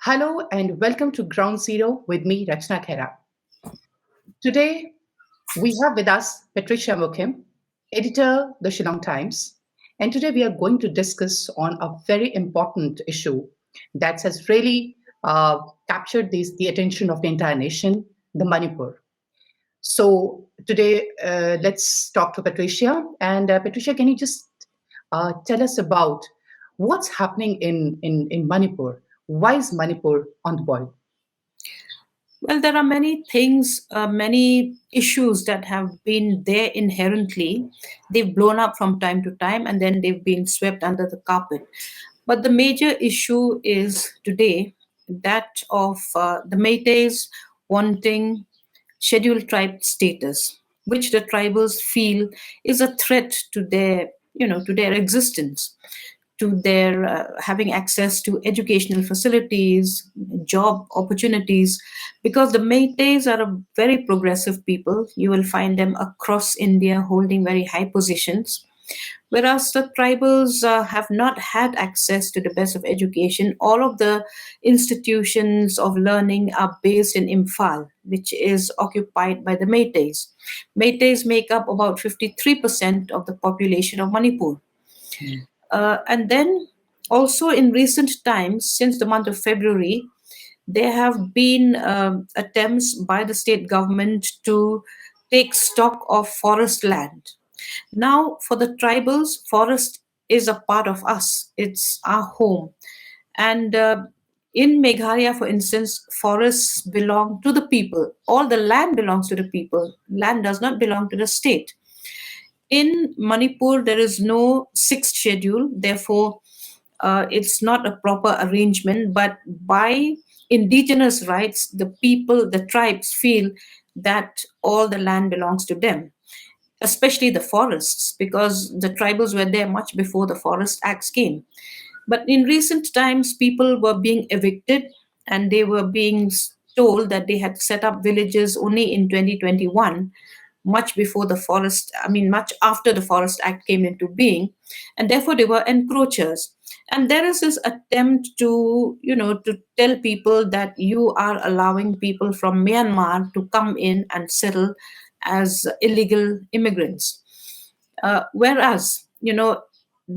Hello and welcome to Ground Zero with me, Rachna Khaira. Today, we have with us Patricia Mukhim, editor, the Shillong Times. And today we are going to discuss on a very important issue that has really captured the attention of the entire nation, the Manipur. So today, let's talk to Patricia. And Patricia, can you just tell us about what's happening in Manipur? Why is Manipur on the boil? Well, there are many things, many issues that have been there inherently. They've blown up from time to time and then they've been swept under the carpet. But the major issue is today that of the Meiteis wanting scheduled tribe status, which the tribals feel is a threat to their, to their existence, to their having access to educational facilities, job opportunities, because the Meiteis are a very progressive people. You will find them across India holding very high positions, whereas the tribals have not had access to the best of education. All of the institutions of learning are based in Imphal, which is occupied by the Meiteis. Meiteis make up about 53% of the population of Manipur. And then also in recent times, since the month of February, there have been attempts by the state government to take stock of forest land. Now, for the tribals, forest is a part of us. It's our home. And in Meghalaya, for instance, forests belong to the people. All the land belongs to the people. Land does not belong to the state. In Manipur, there is no sixth schedule. Therefore, it's not a proper arrangement. But by indigenous rights, the people, the tribes feel that all the land belongs to them, especially the forests, because the tribals were there much before the Forest Acts came. But in recent times, people were being evicted and they were being told that they had set up villages only in 2021, much before the much after the Forest Act came into being, and therefore they were encroachers. And there is this attempt to, to tell people that you are allowing people from Myanmar to come in and settle as illegal immigrants. Whereas,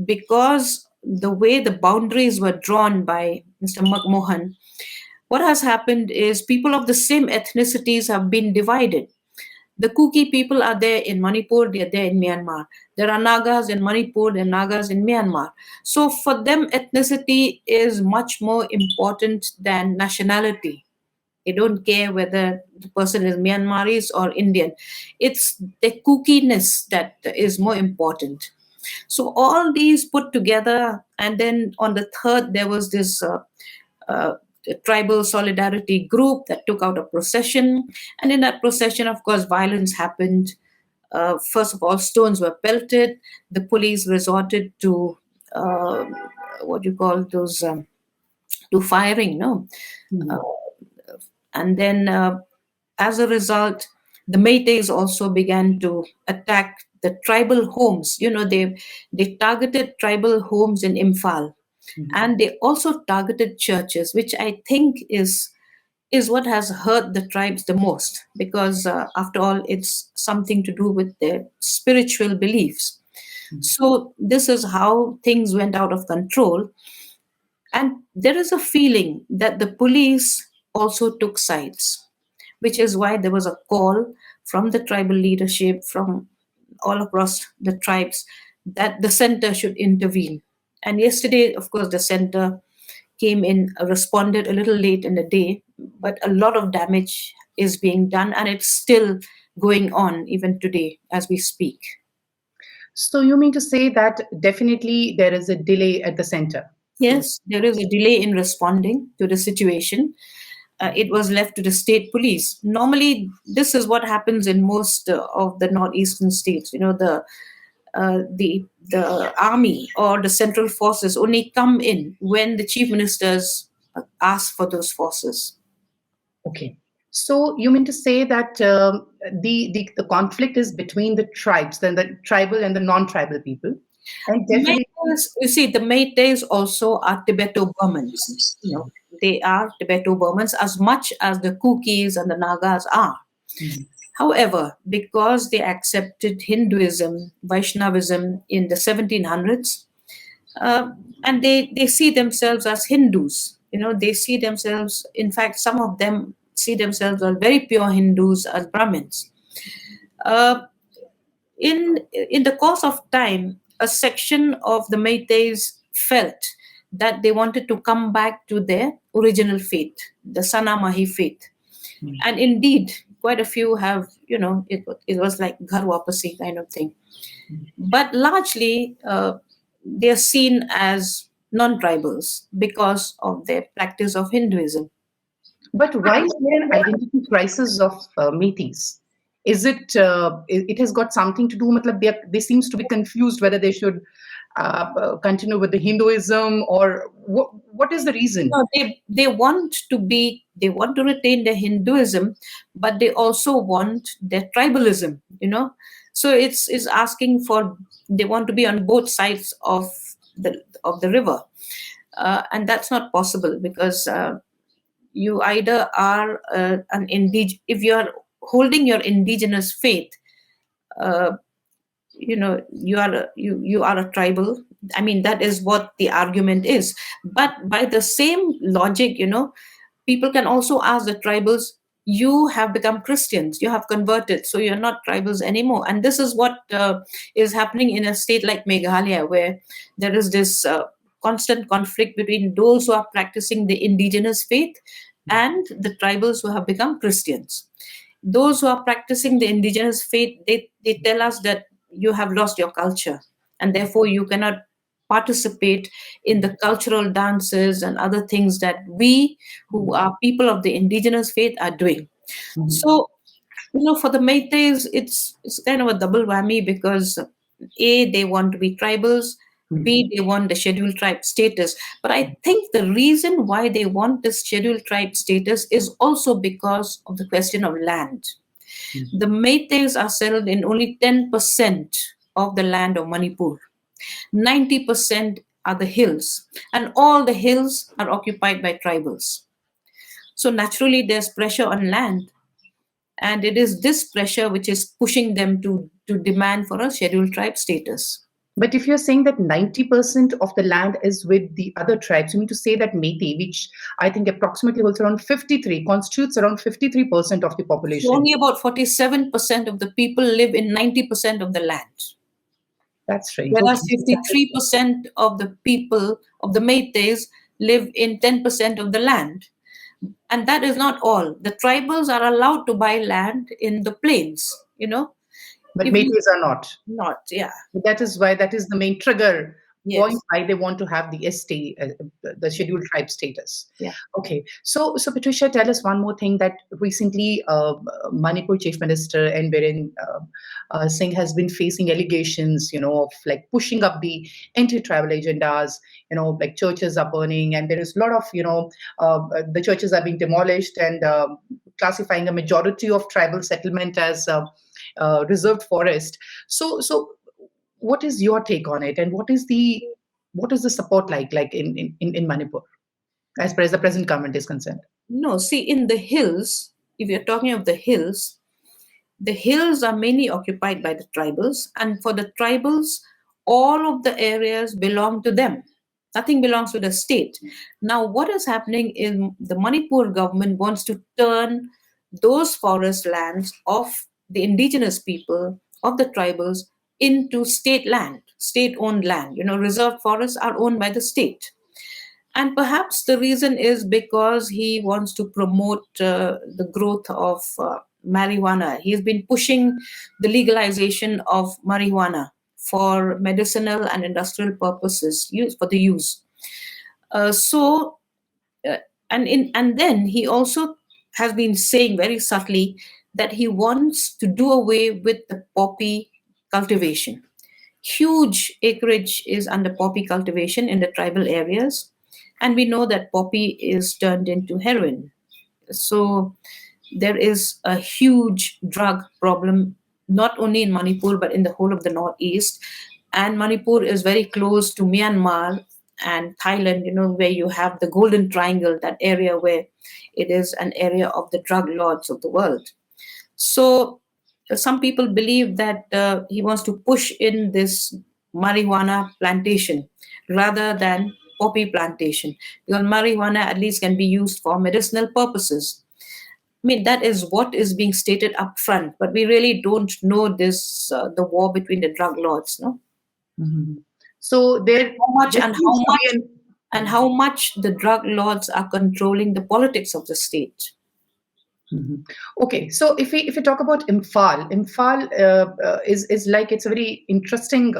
because the way the boundaries were drawn by Mr. Mohan, what has happened is people of the same ethnicities have been divided. The Kuki people are there in Manipur, they are there in Myanmar. There are Nagas in Manipur, there are Nagas in Myanmar. So for them, ethnicity is much more important than nationality. They don't care whether the person is Myanmaris or Indian. It's the Kukiness that is more important. So all these put together, and then on the third, there was this tribal solidarity group that took out a procession. And in that procession, of course, violence happened. First of all, stones were pelted. The police resorted to what you call those to firing, no? And then as a result, the Meiteis also began to attack the tribal homes. They targeted tribal homes in Imphal. And they also targeted churches, which I think is what has hurt the tribes the most, because after all, it's something to do with their spiritual beliefs. So this is how things went out of control. And there is a feeling that the police also took sides, which is why there was a call from the tribal leadership, from all across the tribes, that the center should intervene. And yesterday, of course, the center came in, responded a little late in the day, but a lot of damage is being done, and it's still going on even today as we speak. So you mean to say that definitely there is a delay at the center? Yes, there is a delay in responding to the situation. It was left to the state police. Normally, this is what happens in most of the northeastern states. The army or the central forces only come in when the chief ministers ask for those forces. Okay. So you mean to say that the conflict is between the tribes, then the tribal and the non-tribal people, and definitely. Meiteis, you see, the Meiteis also are Tibeto-Burmans. You know, they are Tibeto-Burmans as much as the Kukis and the Nagas are. Mhm. However, because they accepted Hinduism, Vaishnavism in the 1700s, uh, and they see themselves as Hindus. You know, they see themselves, in fact, some of them see themselves as very pure Hindus, as Brahmins. Uh, in the course of time, a section of the Meiteis felt that they wanted to come back to their original faith, the Sanamahi faith. And indeed, quite a few have, it was like Ghar Wapasi kind of thing. But largely, they're seen as non-tribals because of their practice of Hinduism. But why is there an identity crisis of Meiteis? Is it has got something to do? Matlab, they seems to be confused whether they should continue with the Hinduism or what is the reason? No, they want to retain their Hinduism, but they also want their tribalism. So it's asking for, they want to be on both sides of the river, and that's not possible because you either are if you are holding your indigenous faith, uh, you are a tribal. I mean, that is what the argument is. But by the same logic, people can also ask the tribals, you have become Christians, you have converted, so you're not tribals anymore. And this is what is happening in a state like Meghalaya, where there is this constant conflict between those who are practicing the indigenous faith and the tribals who have become Christians. Those who are practicing the indigenous faith, they tell us that you have lost your culture, and therefore you cannot participate in the cultural dances and other things that we who are people of the indigenous faith are doing. So, for the Meiteis, it's kind of a double whammy because A, they want to be tribals, B, they want the scheduled tribe status. But I think the reason why they want this scheduled tribe status is also because of the question of land. The Meiteis are settled in only 10% of the land of Manipur. 90% are the hills, and all the hills are occupied by tribals. So naturally, there's pressure on land, and it is this pressure which is pushing them to demand for a scheduled tribe status. But if you're saying that 90% of the land is with the other tribes, you mean to say that Meitei, which I think approximately holds around 53, constitutes around 53% of the So population. only about 47% of the people live in 90% of the land. That's strange. Whereas Okay. 53% of the people, of the Meiteis, live in 10% of the land. And that is not all. The tribals are allowed to buy land in the plains. But If you Meiteis are not. not, yeah, That is why that is the main trigger point yes, why they want to have the ST, the scheduled tribe status. yeah. Okay, so Patricia, tell us one more thing that recently Manipur Chief Minister and Biren Singh has been facing allegations, of like pushing up the anti-tribal agendas. Like churches are burning, and there is a lot of, the churches are being demolished and classifying a majority of tribal settlement as reserved forest. So what is your take on it, and what is the support like in Manipur as far as the present government is concerned? No, see, in the hills, if you're talking of the hills are mainly occupied by the tribals, and for the tribals, all of the areas belong to them. Nothing belongs to the state. Now, what is happening is the Manipur government wants to turn those forest lands of the indigenous people, of the tribals, into state land, state owned land. Reserved forests are owned by the state. And perhaps the reason is because he wants to promote the growth of marijuana. He's been pushing the legalization of marijuana for medicinal and industrial purposes, for the use. So, and then he also has been saying very subtly that he wants to do away with the poppy cultivation. Huge acreage is under poppy cultivation in the tribal areas, and we know that poppy is turned into heroin. So there is a huge drug problem, not only in Manipur, but in the whole of the Northeast. And Manipur is very close to Myanmar and Thailand, where you have the Golden Triangle, that area where it is an area of the drug lords of the world. So some people believe that he wants to push in this marijuana plantation rather than poppy plantation, because marijuana at least can be used for medicinal purposes. I mean, that is what is being stated up front, but we really don't know this, the war between the drug lords, no? Mhm. So there How much there and seems how to much be an and how much the drug lords are controlling the politics of the state. Mhm. Okay, so if we talk about Imphal is like it's a very interesting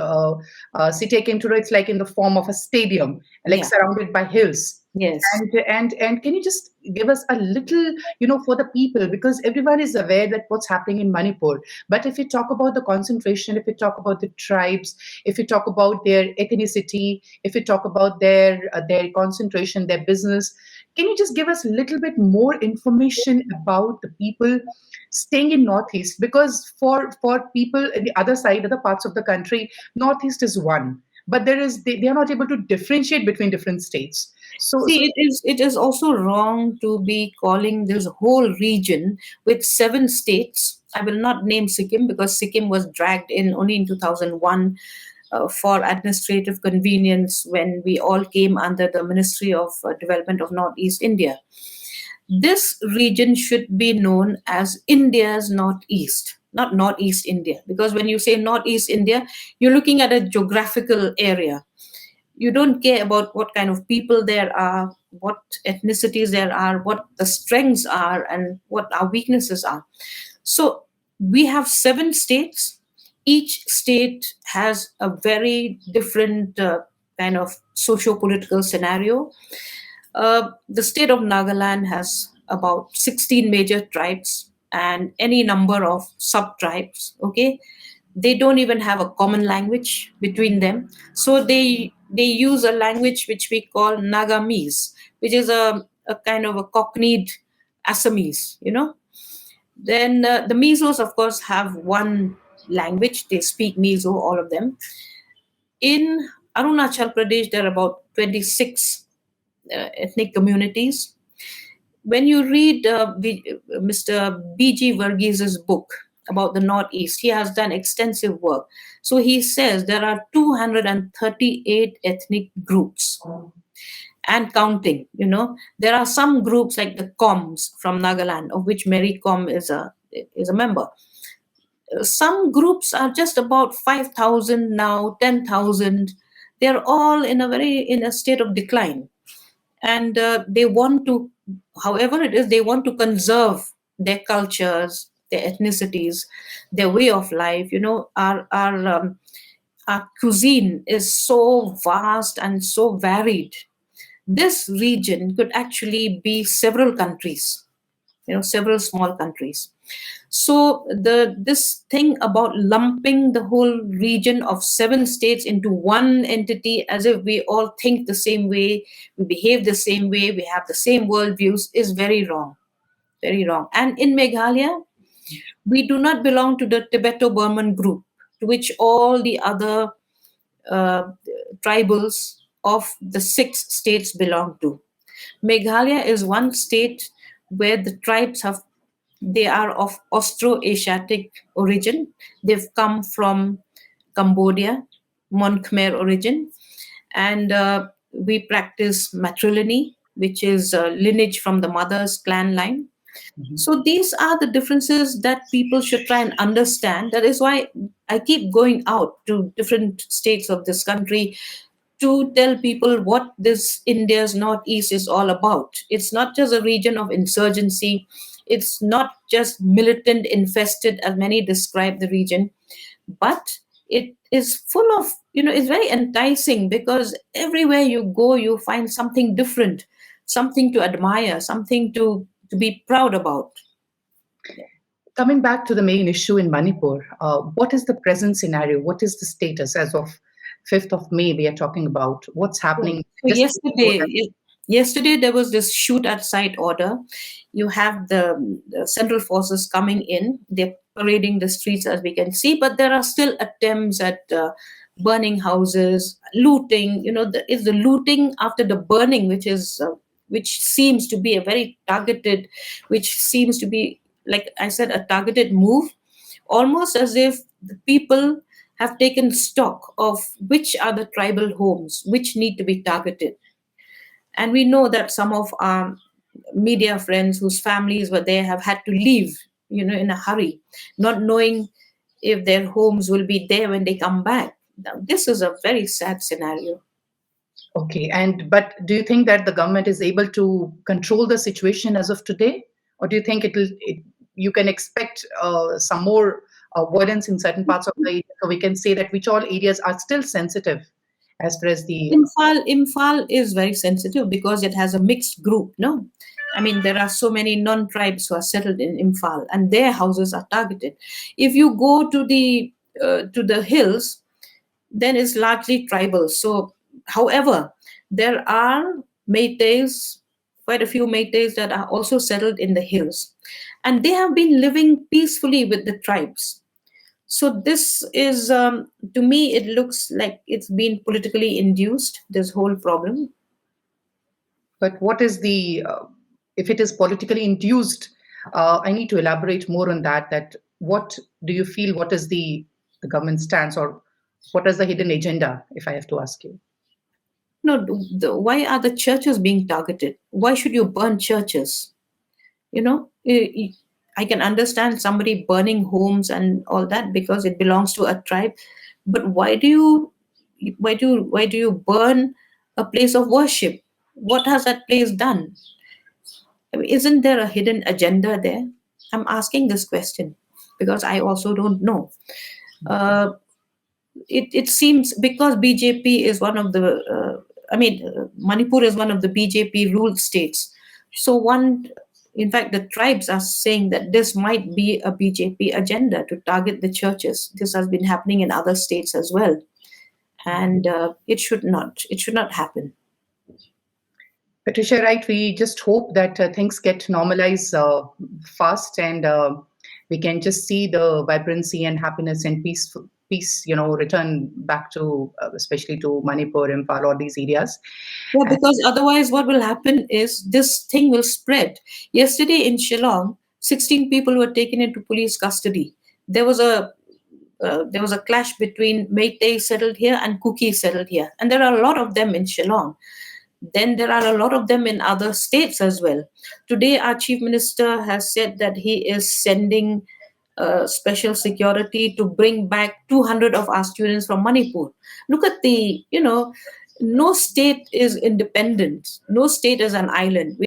city. I came to know it's like in the form of a stadium, like Yeah. surrounded by hills. Yes. And can you just give us a little, for the people, because everyone is aware that what's happening in Manipur. But if we talk about the concentration, if we talk about the tribes, if we talk about their ethnicity, if we talk about their concentration, their business, can you just give us a little bit more information about the people staying in Northeast? Because for people in the other side, other parts of the country, Northeast is one, but they are not able to differentiate between different states. So See, it is also wrong to be calling this whole region with 7 states. I will not name Sikkim because Sikkim was dragged in only in 2001 for administrative convenience when we all came under the Ministry of Development of Northeast India. This region should be known as India's Northeast, not Northeast India, because when you say Northeast India, you're looking at a geographical area. You don't care about what kind of people there are, what ethnicities there are, what the strengths are, and what our weaknesses are. So we have 7 states. Each state has a very different kind of socio-political scenario. The state of Nagaland has about 16 major tribes and any number of sub tribes. Okay, they don't even have a common language between them, so they use a language which we call Nagamese, which is a kind of a cockneyed Assamese. Then the Mizos, of course, have one language. They speak Mizo, all of them. In Arunachal Pradesh, there are about 26 ethnic communities. When you read Mr. B.G. Verghese book about the Northeast, he has done extensive work. So he says there are 238 ethnic groups and counting. There are some groups like the Koms from Nagaland, of which Mary Kom is a member. Some groups are just about 5,000 now, 10,000. They're all in a state of decline, and they want to, however it is, they want to conserve their cultures, their ethnicities, their way of life. Our cuisine is so vast and so varied. This region could actually be several countries, several small countries. So this thing about lumping the whole region of 7 states into one entity, as if we all think the same way, we behave the same way, we have the same worldviews, is very wrong, very wrong. And in Meghalaya, we do not belong to the Tibeto-Burman group, to which all the other uh, tribals of the 6 states belong to. Meghalaya is one state where the tribes they are of Austro-Asiatic origin. They've come from Cambodia, Mon Khmer origin, and we practice matrilineal, which is lineage from the mother's clan line. Mhm. So these are the differences that people should try and understand. That is why I keep going out to different states of this country to tell people what this India's Northeast is all about. It's not just a region of insurgency. It's not just militant infested, as many describe the region, but it is full of, it's very enticing because everywhere you go, you find something different, something to admire, something to be proud about. Coming back to the main issue in Manipur, what is the present scenario? What is the status as of 5th of May we are talking about? What's Yeah. happening? So Just yesterday, Yesterday, there was this shoot at sight order. You have the central forces coming in. They're parading the streets, as we can see, but there are still attempts at burning houses, looting. It's the looting after the burning, which seems to be a very targeted, which seems to be, like I said, a targeted move, almost as if the people have taken stock of which are the tribal homes which need to be targeted. And we know that some of our media friends whose families were there have had to leave, in a hurry, not knowing if their homes will be there when they come back. Now, this is a very sad scenario. Okay, but do you think that the government is able to control the situation as of today, or do you think you can expect some more violence in certain parts of the area, so we can say that which all areas are still sensitive as far as the Imphal is very sensitive because it has a mixed group. No, I mean there are so many non-tribes who are settled in Imphal, and their houses are targeted. If you go to the hills, then it's largely tribal. So, however, there are Meiteis, quite a few Meiteis that are also settled in the hills, and they have been living peacefully with the tribes. So this is, to me, it looks like it's been politically induced, this whole problem. but what is the if it is politically induced, I need to elaborate more on that. That what do you feel? What is the government stance, or what is the hidden agenda? If I have to ask you. No, why are the churches being targeted? Why should you burn churches? You know, I can understand somebody burning homes and all that because it belongs to a tribe, but why do you burn a place of worship? What has that place done? I mean, isn't there a hidden agenda there? I'm asking this question because I also don't know. Uh, it seems because BJP is one of the, Manipur is one of the BJP ruled states. So in fact, the tribes are saying that this might be a BJP agenda to target the churches. This has been happening in other states as well, and it should not. It should not happen. Patricia, right? We just hope that things get normalized fast, and we can just see the vibrancy and happiness and peace, return back to, especially to Manipur, Imphal, all these areas. Yeah, And because otherwise, what will happen is this thing will spread. Yesterday in Shillong, 16 people were taken into police custody. There was a clash between Meitei settled here and Kuki settled here, and there are a lot of them in Shillong. Then there are a lot of them in other states as well. Today, our chief minister has said that he is sending special security to bring back 200 of our students from Manipur. Look at no state is independent. No state is an island.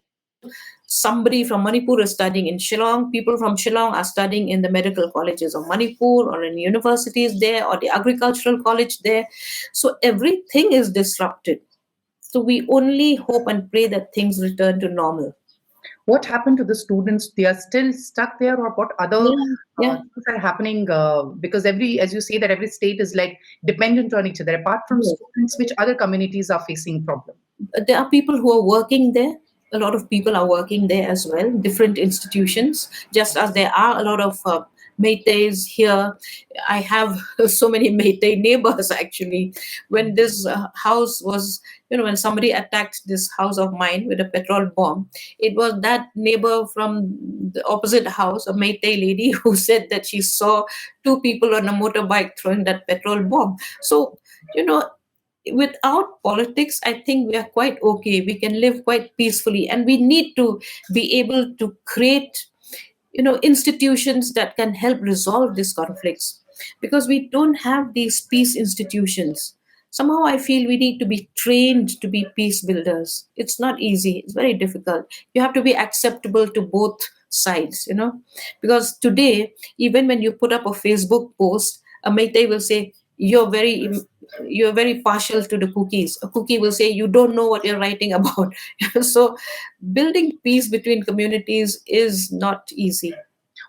Somebody from Manipur is studying in Shillong. People from Shillong are studying in the medical colleges of Manipur or in universities there or the agricultural college there. So everything is disrupted. So we only hope and pray that things return to normal. what happened to the students? They are still stuck there, or what other Yeah, yeah. things are happening? Because as you say, that every state is like dependent on each other. Apart from Yes. students, which other communities are facing problem? There are people who are working there. A lot of people are working there as well, different institutions, just as there are a lot of Meiteis here. I have so many Meitei neighbors actually. When this house was, when somebody attacked this house of mine with a petrol bomb, it was that neighbor from the opposite house, a Meitei lady, who said that she saw two people on a motorbike throwing that petrol bomb. So, you know, without politics, I think we are quite okay. We can live quite peacefully, and we need to be able to create, institutions that can help resolve these conflicts, because we don't have these peace institutions. Somehow I feel we need to be trained to be peace builders. It's not easy, it's very difficult. You have to be acceptable to both sides, because today, even when you put up a Facebook post, a Meitei will say, you're very partial to the cookies. A cookie will say, you don't know what you're writing about. So building peace between communities is not easy.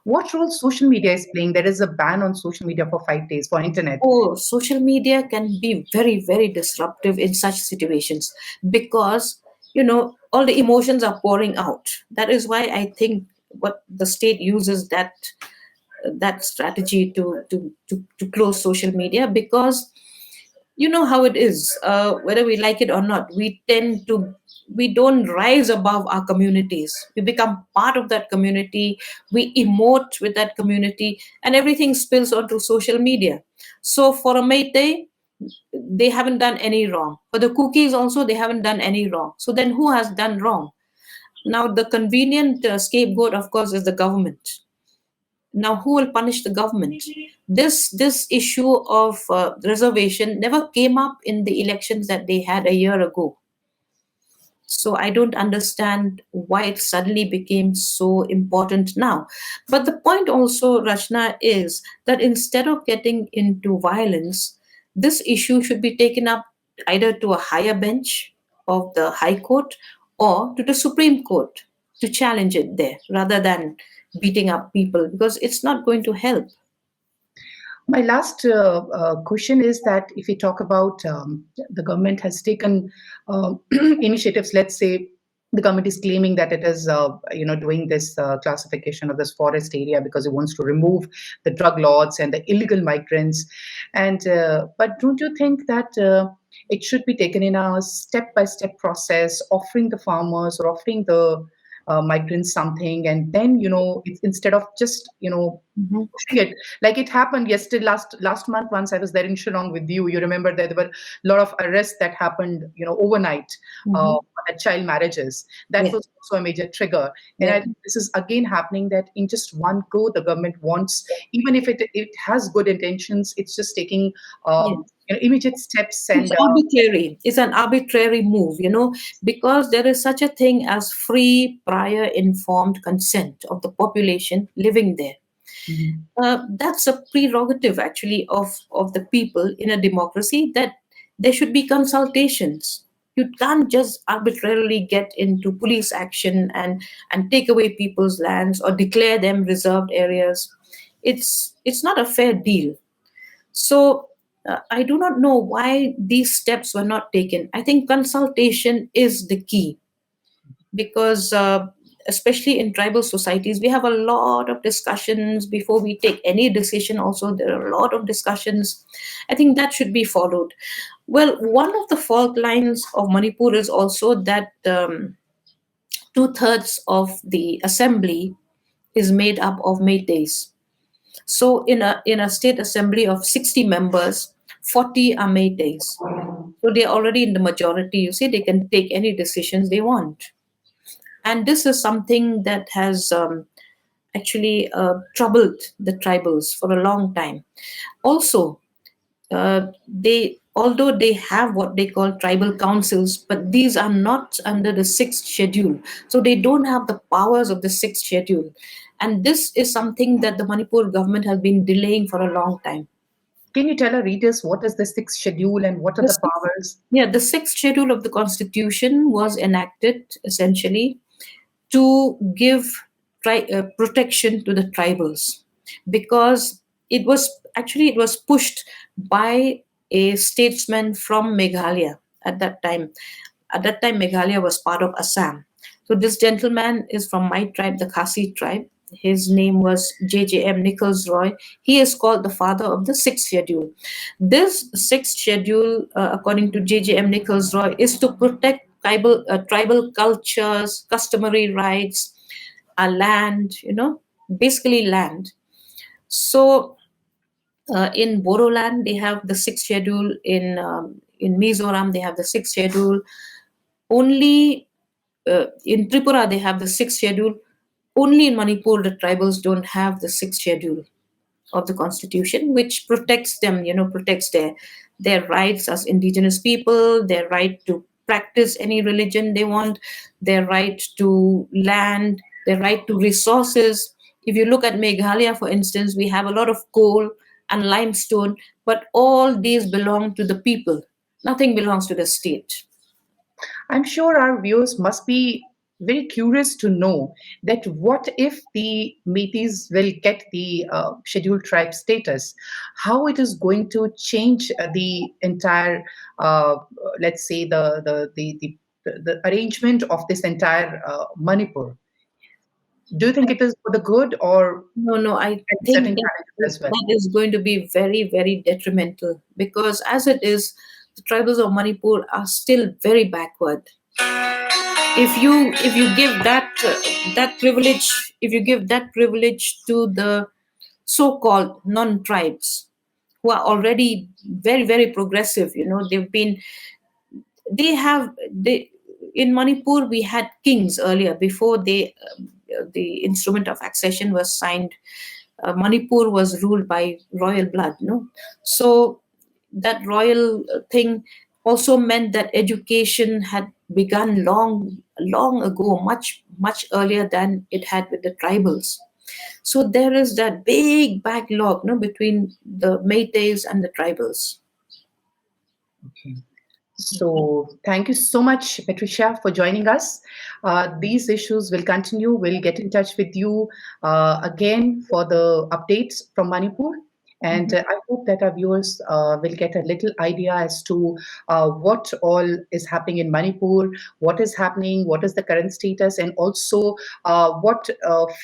What role social media is playing? There is a ban on social media for 5 days for internet. Oh, social media can be very, very disruptive in such situations, because, all the emotions are pouring out. That is why I think what the state uses that strategy to close social media, because you know how it is, whether we like it or not, we don't rise above our communities. We become part of that community, we emote with that community, and everything spills onto social media. So for a Meitei, they haven't done any wrong. For the cookies also, they haven't done any wrong. So then who has done wrong? Now the convenient scapegoat, of course, is the government. Now who will punish the government? This issue of reservation never came up in the elections that they had a year ago. So I don't understand why it suddenly became so important now. But the point also, Rachna, is that instead of getting into violence, this issue should be taken up either to a higher bench of the High Court or to the Supreme Court to challenge it there, rather than beating up people, because it's not going to help. My last question is that if we talk about the government has taken initiatives, let's say the government is claiming that it is, doing this classification of this forest area because it wants to remove the drug lords and the illegal migrants. And but don't you think that it should be taken in a step-by-step process, offering the farmers or offering the migrants something, and then instead of just Mhm. pushing it like it happened yesterday, last month. Once I was there in Shillong with you, you remember that there were a lot of arrests that happened overnight, Mhm. at child marriages. That Yeah, was also a major trigger. And yeah, I think this is again happening, that in just one go the government wants, even if it has good intentions, it's just taking yeah. immediate steps. It's And arbitrary. It's an arbitrary move, because there is such a thing as free, prior, informed consent of the population living there. Mhm. That's a prerogative, actually, of the people in a democracy, that there should be consultations. You can't just arbitrarily get into police action and take away people's lands or declare them reserved areas. It's not a fair deal. So I do not know why these steps were not taken. I think consultation is the key, because especially in tribal societies, we have a lot of discussions before we take any decision. Also, there are a lot of discussions. I think that should be followed. Well, one of the fault lines of Manipur is also that two-thirds of the assembly is made up of Meiteis. So in a state assembly of 60 members, 40 are Meiteis. So they're already in the majority. You see, they can take any decisions they want. And this is something that has actually troubled the tribals for a long time. Also, they although they have what they call tribal councils, but these are not under the sixth schedule, so they don't have the powers of the sixth schedule. And this is something that the Manipur government has been delaying for a long time. Can you tell our readers what is the sixth schedule and what are The the sixth, powers? yeah, the sixth schedule of the constitution was enacted essentially to give protection to the tribals, because it was pushed by a statesman from Meghalaya at that time. At that time, Meghalaya was part of Assam. So this gentleman is from my tribe, the Khasi tribe. His name was JJM Nichols Roy. He is called the father of the sixth schedule. This sixth schedule, according to JJM Nichols Roy, is to protect tribal cultures, customary rights, land, basically land. So in Bodoland, they have the sixth schedule. In Mizoram, they have the sixth schedule. Only in Tripura, they have the sixth schedule. Only in Manipur, the tribals don't have the sixth schedule of the constitution, which protects them, protects their rights as indigenous people, their right to practice any religion they want, their right to land, their right to resources. If you look at Meghalaya, for instance, we have a lot of coal and limestone, but all these belong to the people. Nothing belongs to the state. I'm sure our viewers must be very curious to know that what if the Meiteis will get the scheduled tribe status, how it is going to change the entire, let's say, the the arrangement of this entire Manipur. Do you think it is for the good, or No, I think certain that challenges as well? that is going to be very, very detrimental, because as it is, the tribals of Manipur are still very backward. If you give that privilege, if you give that privilege to the so-called non-tribes, who are already very, very progressive, they in Manipur we had kings earlier, before the instrument of accession was signed. Manipur was ruled by royal blood, no? So that royal thing also meant that education had begun long ago, much earlier than it had with the tribals. So there is that big backlog, no, between the Meiteis and the tribals. Okay. So thank you so much, Patricia, for joining us. These issues will continue. We'll get in touch with you again for the updates from Manipur. And I hope that our viewers will get a little idea as to what all is happening in Manipur, what is happening, what is the current status, and also what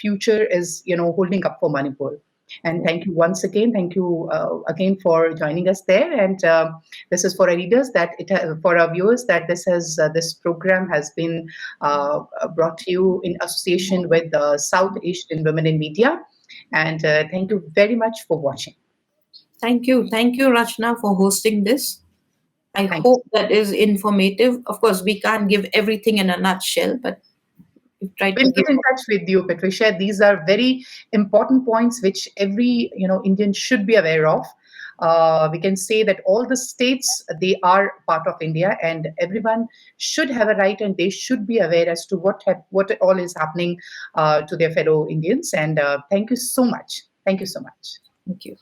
future is, holding up for Manipur. And thank you once again. Thank you again for joining us there. And this is for our readers for our viewers, that this program has been brought to you in association with South Asian Women in Media. And thank you very much for watching. Thank you, Rachna, for hosting this. I Thank hope that is informative. Of course, we can't give everything in a nutshell, but we've tried to We'll give. get in touch with you, Patricia. These are very important points which every Indian should be aware of. We can say that all the states, they are part of India, and everyone should have a right, and they should be aware as to what all is happening to their fellow Indians. And thank you so much. Thank you so much. Thank you.